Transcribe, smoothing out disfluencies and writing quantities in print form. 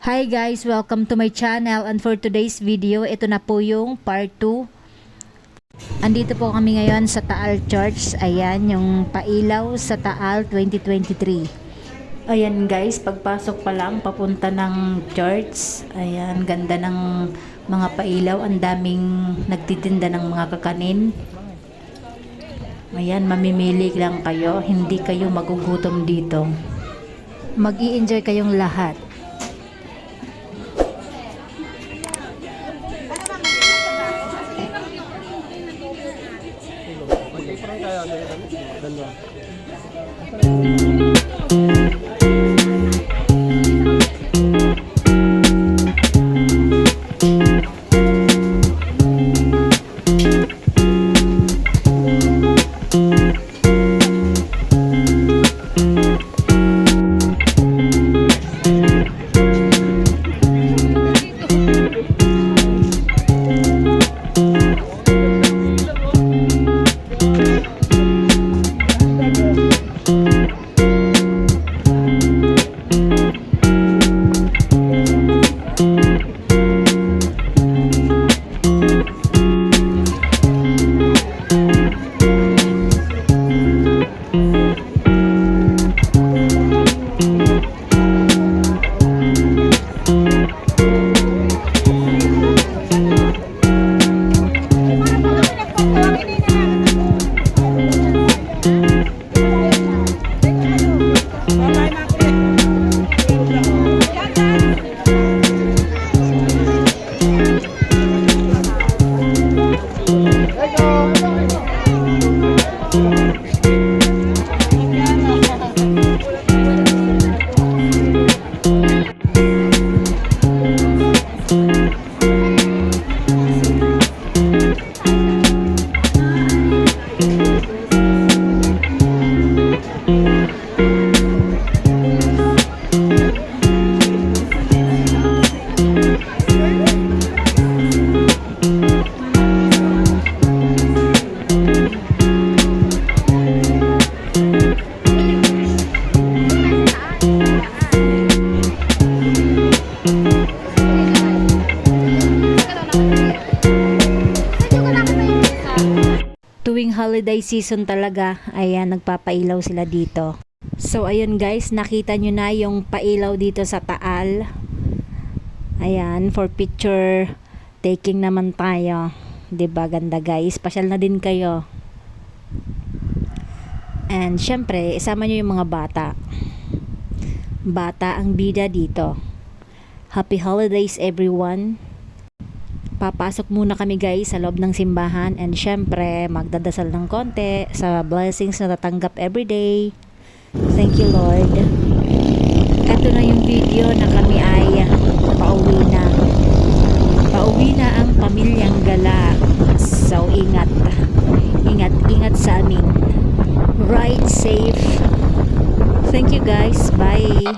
Hi guys, welcome to my channel, and for today's video, ito na po yung part 2. Andito po kami ngayon sa Taal Church. Ayan, yung pailaw sa Taal 2023. Ayan guys, pagpasok pa lang papunta ng church. Ayan, ganda ng mga pailaw. Ang daming nagtitinda ng mga kakanin. Ayan, mamimili lang kayo. Hindi kayo magugutom dito. Mag-i-enjoy kayong lahat. Tuwing holiday season talaga, ayan, nagpapailaw sila dito. So ayun guys, nakita nyo na yung pailaw dito sa Taal. Ayan, for picture taking naman tayo. 'Di ba ganda guys? Pasyal na din kayo. And syempre, isama nyo yung mga bata. Bata ang bida dito. Happy holidays everyone. Papasok muna kami guys sa loob ng simbahan, and syempre magdadasal ng konti sa blessings na tatanggap everyday. Thank you Lord. Ito na yung video na kami ay pauwi na. Pauwi na ang pamilyang Gala. So ingat. Ingat sa amin. Ride safe. Thank you guys. Bye.